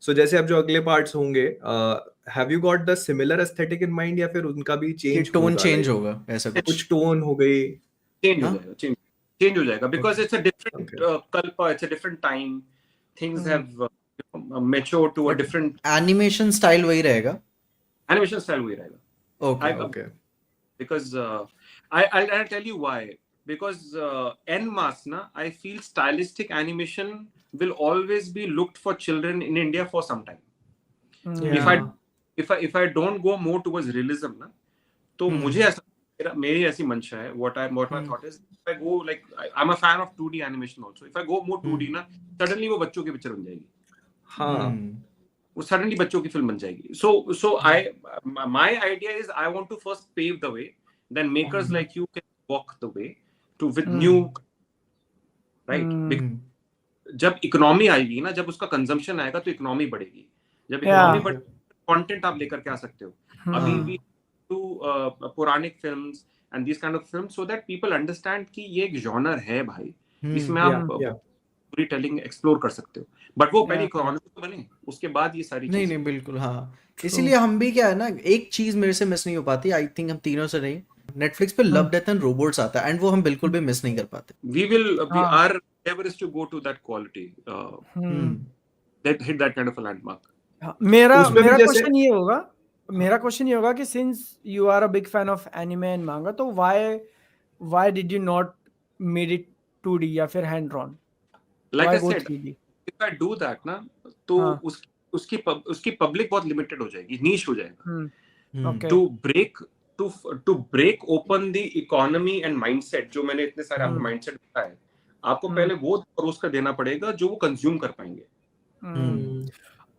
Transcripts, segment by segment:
सो जैसे अब जो अगले पार्ट्स होंगे, have you got the similar aesthetic in mind, या फिर उनका भी कि चेंज टोन होगा, चेंज लाइक होगा ऐसा कुछ? कुछ टोन हो गई? चेंज हो हाँ जाएगा, चेंज हो जाएगा, because it's a different okay कल्प, it's a different time, things have matured to a but different animation style वही रहेगा? animation style वही रहेगा। Okay okay because I'll tell you why. Because en masse na, I feel stylistic animation will always be looked for children in India for some time. If I don't go more towards realism ना, तो मुझे ऐसा, मेरी ऐसी मंशा है, what my thought is, if I go like I'm a fan of 2D animation also, if I go more 2D ना, suddenly वो बच्चों की पिक्चर बन जाएगी, हाँ वो suddenly बच्चों की फिल्म बन जाएगी। So my idea is I want to first pave the way, then makers like you can walk the way to with new, right? जब इकोनॉमी आएगी ना, जब उसका कंजम्पशन आएगा तो इकोनॉमी बढ़ेगी, जब इकोनॉमी बढ़, कंटेंट आप लेकर के आ सकते हो। अभी भी to Puranic films and this kind of films, so that people understand कि ये एक जॉनर है भाई, इसमें आप स्टोरी टेलिंग एक्सप्लोर कर सकते हो, बट वो पहले इकोनॉमी तो बने, उसके बाद ये सारी नहीं नहीं बिल्कुल हाँ। इसीलिए हम भी क्या है ना, एक चीज मेरे से मिस नहीं हो पाती, आई थिंक हम तीनों से नहीं, नेटफ्लिक्स पे लव डेथ एंड रोबोट्स आता है एंड वो हम बिल्कुल भी मिस नहीं कर पाते। we will be our endeavor is to go to that quality, that hit that kind of a landmark. मेरा उसमें भी जैसे- क्वेश्चन ये होगा कि since you are a big fan of anime and manga, तो why did you not made it 2D या फिर hand drawn? Like I said, if I do that ना, तो उसकी पब्लिक बहुत लिमिटेड हो जाएगी, नीश हो जाएगा। To break open the economy and mindset, जो मैंने इतने सारे आपको mindset बताए, आपको पहले वो परोस कर देना पड़ेगा जो वो कंज्यूम कर पाएंगे।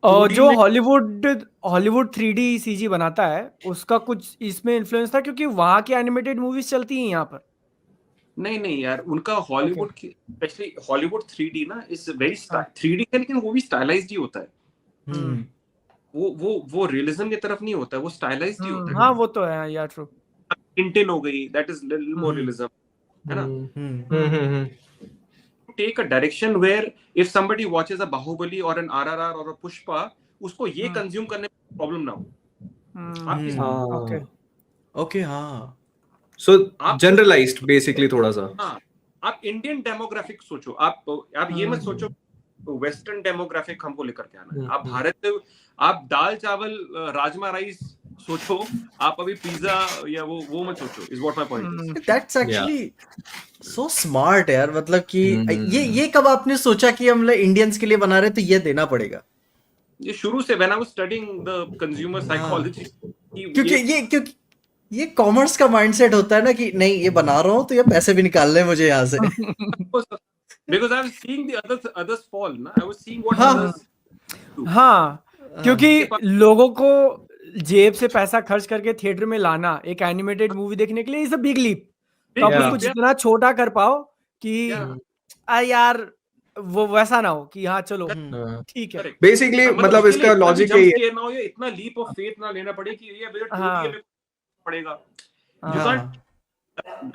और जो हॉलीवुड 3D CG बनाता है, उसका कुछ इसमें इन्फ्लुएंस था, क्योंकि वहां की एनिमेटेड मूवीज चलती हैं यहाँ पर। नहीं यार, उनका हॉलीवुड की स्पेशली हॉलीवुड 3D ना इज वेरी 3D है, लेकिन वो भी स्टाइलाइज्ड ही होता है। वो रियलिज्म की तरफ नहीं होता है, वो स्टाइलाइज्ड ही होता है। हाँ वो तो है यार, ट्रू। टिंटिन हो गई, that is little more realism, है ना? Take a direction where if somebody watches a Baahubali और एन RRR और अ पुष्पा, उसको ये कंज्यूम करने में प्रॉब्लम ना हो। ओके हाँ, सो जनरलाइज्ड बेसिकली थोड़ा सा। हाँ, आप इंडियन डेमोग्राफिक सोचो, आप ये मत सोचो वेस्टर्न डेमोग्राफिक हमको लेकर के आना है। आप भारत, आप दाल चावल राजमा राइस सोचो, आप अभी पिज्जा या वो मत सोचो, is what my point is. That's actually so smart यार, मतलब कि ये कब आपने सोचा कि हम इंडियंस के लिए बना रहे तो ये देना पड़ेगा? ये शुरू से when I was studying the consumer psychology, क्योंकि ये कॉमर्स का माइंडसेट होता है ना कि नहीं ये बना रहा हूँ तो ये पैसे भी निकालने मुझे यहाँ से। Because I was seeing the others fall, na? I was seeing what others do. हाँ, क्योंकि लोगों को जेब से पैसा खर्च करके थिएटर में लाना एक एनिमेटेड मूवी देखने के लिए इज अ बिग लीप। तो आप उसको जितना छोटा कर पाओ कि यार वो वैसा ना हो कि हाँ चलो ठीक है। बेसिकली मतलब इसका लॉजिक यही है ना हो, ये इतना लीप ऑफ फेथ ना लेना पड़े कि ये बजट पड़ेगा। You can't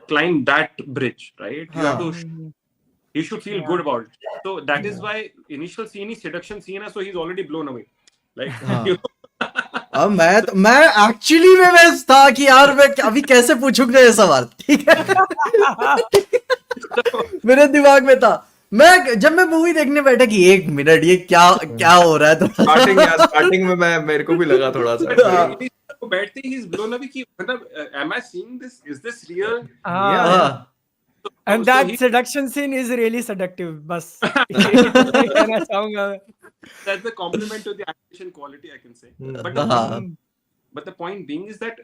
climb that bridge, right? You have to. He should feel good about it. So that is why initial scene is seduction scene है, so he's already blown away. Like अब मैं actually में था कि यार मैं अभी कैसे पूछूंगा ये सवाल, ठीक है। मेरे दिमाग में था, मैं जब मैं मूवी देखने बैठा कि एक मिनट ये क्या हो रहा है, तो स्टार्टिंग में मेरे को भी लगा थोड़ा सा बैठते ही he's blown away कि मतलब am I seeing this, is this real? And that seduction scene is really seductive. बस कहना चाहूँगा। That's a compliment to the animation quality, I can say. But the point being is that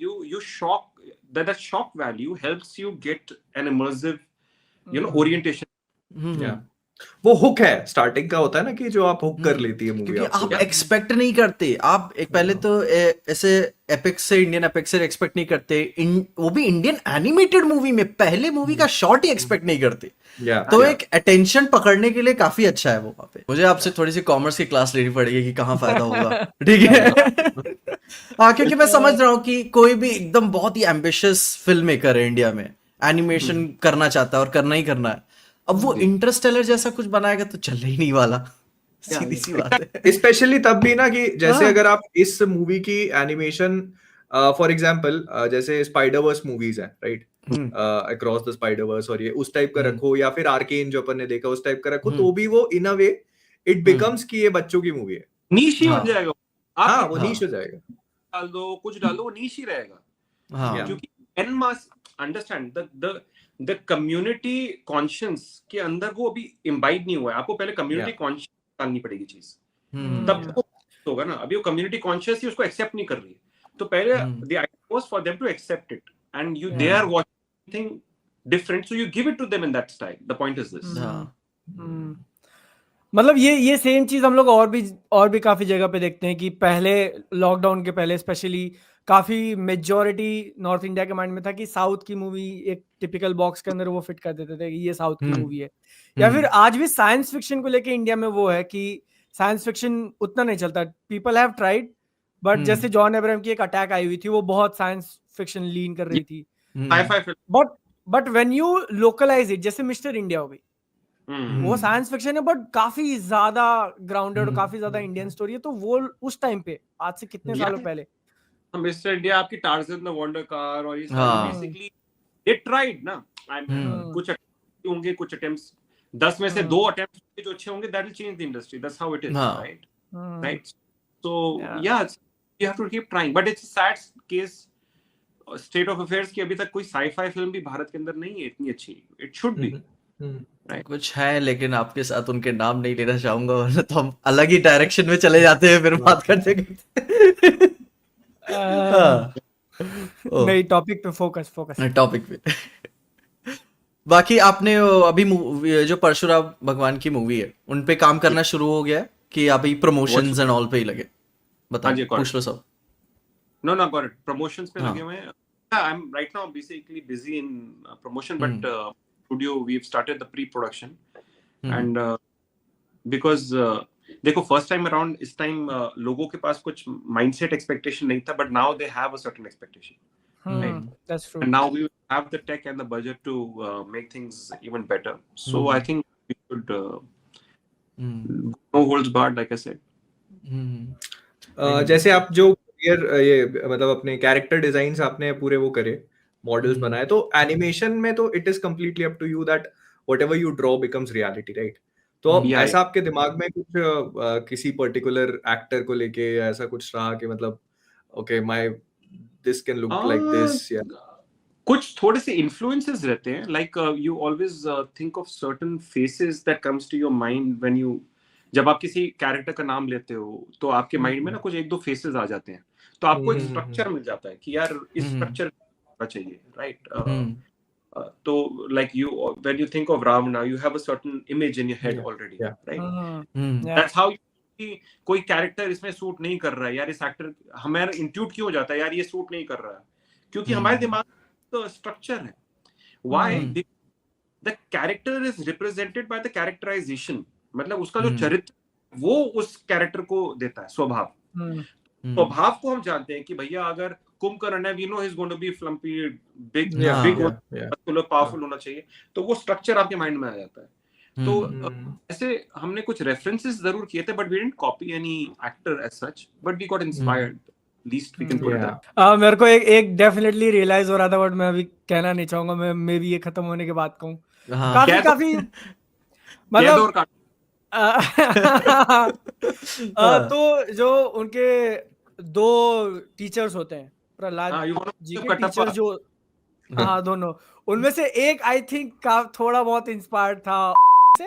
you shock, that shock value helps you get an immersive, orientation. वो hook है, starting का होता है ना कि जो आप हुक कर लेती है मूवी, आप एक्सपेक्ट नहीं करते। आप एक पहले तो ऐसे एपिक्स से, इंडियन एपिक्स से एक्सपेक्ट नहीं करते, वो भी इंडियन एनिमेटेड मूवी में पहले मूवी का शॉट ही एक्सपेक्ट नहीं करते। तो एक अटेंशन पकड़ने के लिए काफी अच्छा है वो। वहाँ पे मुझे आपसे थोड़ी सी कॉमर्स की क्लास लेनी पड़ेगी कि कहाँ फायदा होगा, ठीक है। हाँ, क्योंकि मैं समझ रहा हूँ कि कोई भी एकदम बहुत ही एम्बिशियस फिल्म मेकर है इंडिया में, एनिमेशन करना चाहता है और करना ही करना है। अब वो इंटरस्टेलर जैसा कुछ बनाएगा तो चल ही नहीं वाला। सीधी सी बात है। स्पेशली तब भी ना कि जैसे हाँ। अगर आप इस मूवी की एनिमेशन फॉर एग्जांपल जैसे स्पाइडरवर्स मूवीज है राइट, अक्रॉस द स्पाइडरवर्स और ये उस टाइप का रखो, या फिर आर्केन जो अपन ने देखा उस टाइप का रखो, तो भी वो इन अ वे इट बिकम्स कि ये बच्चों की मूवी है, नीश ही हाँ। बन जाएगा। हाँ आप वो नीश हो जाएगा। डाल दो, कुछ डाल दो, वो नीश ही रहेगा। हाँ। क्योंकि en masse understand the community conscious के अंदर वो अभी इम्बाइब नहीं हुआ है। आपको पहले कम्युनिटी कॉन्शियस डालनी पड़ेगी चीज, तब वो होगा ना। अभी वो कम्युनिटी कॉन्शियस ही उसको एक्सेप्ट नहीं कर रही है, तो पहले the idea was for them to accept it, and you they are watching thing different, so you give it to them in that style. The point is this. मतलब ये same चीज हम लोग और भी काफी जगह पे देखते हैं कि पहले लॉकडाउन के पहले स्पेशली काफी मेजॉरिटी नॉर्थ इंडिया के माइंड में था कि साउथ की मूवी एक टिपिकल बॉक्स के अंदर वो फिट कर देते थे कि ये साउथ की मूवी है, या फिर आज भी साइंस फिक्शन को लेके इंडिया में वो है कि साइंस फिक्शन उतना नहीं चलता। पीपल हैव ट्राइड, बट जैसे जॉन अब्राहम की एक अटैक आई हुई थी, वो बहुत साइंस फिक्शन लीन कर रही थी, but when you localise it, जैसे मिस्टर इंडिया हो गई, वो साइंस फिक्शन है बट काफी ज्यादा ग्राउंडेड और काफी ज्यादा इंडियन स्टोरी है। तो वो उस टाइम पे, आज से कितने सालों पहले, मिस्टर इंडिया आपकी टार्ज़न द वंडर कार और ये सारी बेसिकली दे ट्राइड ना। कुछ होंगे, कुछ अटेम्प्ट्स, 10 में से 2 अटेम्प्ट्स जो अच्छे होंगे, that will change the industry, that's how it is, right? So yeah you have to keep trying, but it's a sad case, state of affairs की अभी तक कोई साई-फाई फिल्म भी भारत के अंदर नहीं है इतनी अच्छी। It should be right. कुछ है, लेकिन आपके साथ उनके नाम नहीं लेना चाहूंगा, वरना तो हम अलग ही डायरेक्शन में चले जाते हैं फिर बात करते करते। नहीं, टॉपिक पे फोकस टॉपिक पे। बाकी आपने अभी जो परशुराम भगवान की मूवी है उन पे काम करना शुरू हो गया है कि अभी प्रमोशंस एंड ऑल पे ही लगे? बताओ, पूछ लो सब। No, got it. Promotions पे लगे हुए हैं। I'm right now basically busy in promotion, but studio we've started the pre-production, and because देखो first time around इस time लोगों के पास कुछ mindset expectation नहीं था, but now they have a certain expectation. Right? That's true. And now we have the tech and the budget to make things even better. So I think we should no holds barred, like I said. जैसे आप जो ये मतलब अपने character designs आपने पूरे वो करे, मॉडल्स बनाए, तो एनिमेशन में तो it is completely up to you that whatever you draw becomes reality, right? तो अब ऐसा आपके दिमाग में कुछ किसी पर्टिकुलर एक्टर को लेके ऐसा कुछ रहा कि मतलब okay my this can look like this, या कुछ थोड़े से इन्फ्लुएंसेस रहते हैं, like you always think of certain faces that comes to your mind when you, जब आप किसी कैरेक्टर का नाम लेते हो तो आपके माइंड में ना कुछ 1-2 फेसेस आ जाते हैं, तो आपको एक स्ट्रक्चर मिल जाता है कि यार इस स्ट्रक्चर का चाहिए, राइट? तो like you when you think of Ravana, you have a certain image in your head already, right? That's how कोई कैरेक्टर इसमें सूट नहीं कर रहा है, यार इस एक्टर हमारा इंट्यूट क्यों हो जाता है, यार ये सूट नहीं कर रहा है, क्योंकि हमारे दिमाग में स्ट्रक्चर है। Why? The character is represented by the characterization, मतलब उसका जो चरित्र वो उस कैरेक्टर को देता है स्वभाव। स्वभाव को हम जानते हैं कि भैया अगर कुंभकर्ण है, we know he is going to be flumpy, big powerful होना चाहिए, तो वो स्ट्रक्चर आपके माइंड में आ जाता है। तो ऐसे हमने कुछ रेफरेंसेस जरूर किए थे, but we didn't copy any actor as such, but we got inspired, least we can put that. मेरे को एक डेफिनेटली रियलाइज हो रहा था, बट मैं अभी कहना नहीं चाहूंगा, मैं मे भी ये खत्म होने के बाद कहूं। काफी मतलब तो जो उनके 2 टीचर्स होते हैं, प्रहलाद जी के टीचर जो, हाँ दोनों, उनमें से एक आई थिंक का थोड़ा बहुत इंस्पायर्ड था से,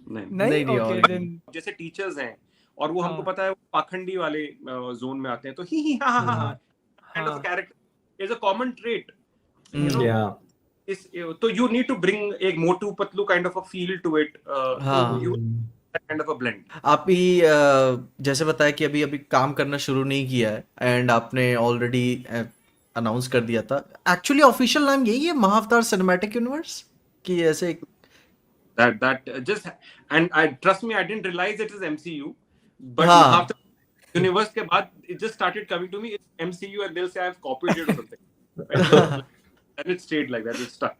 नहीं ओके, जैसे टीचर्स हैं और वो हमको पता है वो पाखंडी वाले जोन में आते हैं, तो ही kind of character is a common trait, you know. तो you need to bring एक Motu Patlu kind of a feel to it, kind of a blend. आप ही जैसे बताया कि अभी काम करना शुरू नहीं किया है, एंड आपने ऑलरेडी अनाउंस कर दिया था, एक्चुअली ऑफिशियल नाम यही है महाअवतार सिनेमैटिक यूनिवर्स कि ऐसे that just, and I trust me, I didn't realize it is MCU, but after universe के बाद it just started coming to me, it's MCU, and they'll say I've copied it or something. And it stayed like that, it stuck.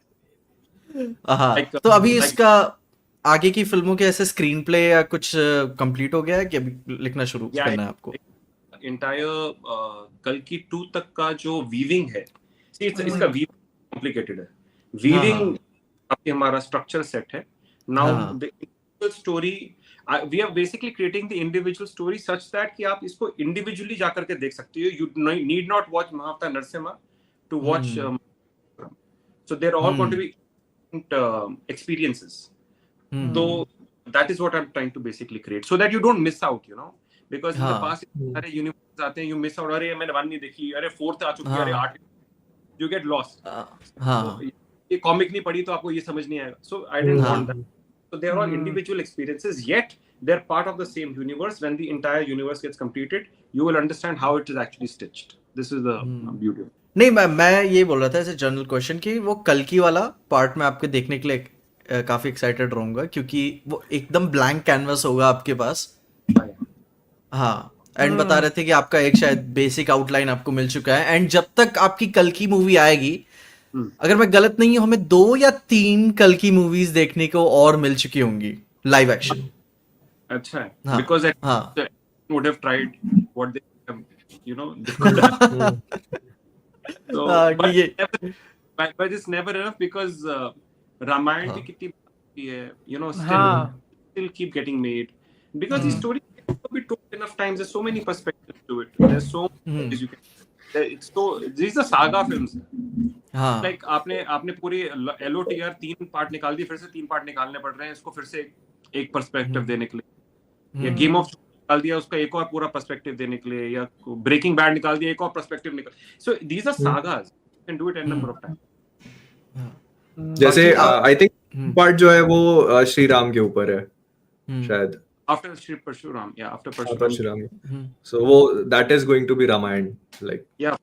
तो अभी इसका आगे की फिल्मों के ऐसे स्क्रीन प्ले या कुछ कंप्लीट हो गया है कि अभी लिखना शुरू करना है आपको? इंटायर कल्कि 2 तक का जो वीविंग है, इसका वीविंग कॉम्प्लिकेटेड है। वीविंग काफी हमारा स्ट्रक्चर सेट है। Now the individual story, we are basically creating the individual story such that कि आप इसको इंडिविजुअली जाकर के देख सकते हो। You need not watch Mahavatar Narsimha to watch, so they're all going to be experiences. So that is what I'm trying to basically create, so that you don't miss out, you know, because in the past सारे universe आते हैं, you miss out, अरे मैंने 1 नहीं देखी, अरे 4th आ चुकी है, अरे 8, you get lost. So, ये कॉमिक नहीं पढ़ी तो आपको ये समझ नहीं आएगा. So I didn't want that. So they are all individual experiences, yet they're part of the same universe. When the entire universe gets completed, you will understand how it is actually stitched. This is the beauty. नहीं, मैं ये बोल रहा था ऐसे general question कि वो कल्कि वाला पार्ट में आपके देखने के लिए काफी एक्साइटेड रहूंगा, क्योंकि वो एकदम ब्लैंक कैनवस होगा आपके पास. हाँ, एंड बता रहे थे कि आपका एक शायद बेसिक आउटलाइन आपको मिल चुका है, एंड जब तक आपकी कल्कि मूवी आएगी, अगर मैं गलत नहीं हूं, हमें 2 या 3 कल्कि मूवीज देखने को और मिल चुकी होंगी लाइव एक्शन. अच्छा है, because I would have tried what they have, you know. So, but it's never enough, because Ramayana की कितनी है, you know, still keep getting made, because the story can be told enough times. There's so many perspectives to it. There's so many you can. It's so, these are saga films. Like आपने पूरी LOTR 3 part निकाल दी, फिर से 3 part निकालने पड़ रहे हैं इसको फिर से एक पर्सपेक्टिव देने के लिए. या गेम ऑफ निकाल दिया, उसका एक और पूरा पर्सपेक्टिव देने के लिए, या ब्रेकिंग बैड निकाल दिया, एक और पर्सपेक्टिव निकाल. So these are sagas, you can do it an number of time. जैसे आई थिंक पार्ट जो है वो श्री राम के ऊपर है शायद, आफ्टर श्री परशुराम, या आफ्टर परशुराम. So वो that is going to be Ramayana, like. Yeah.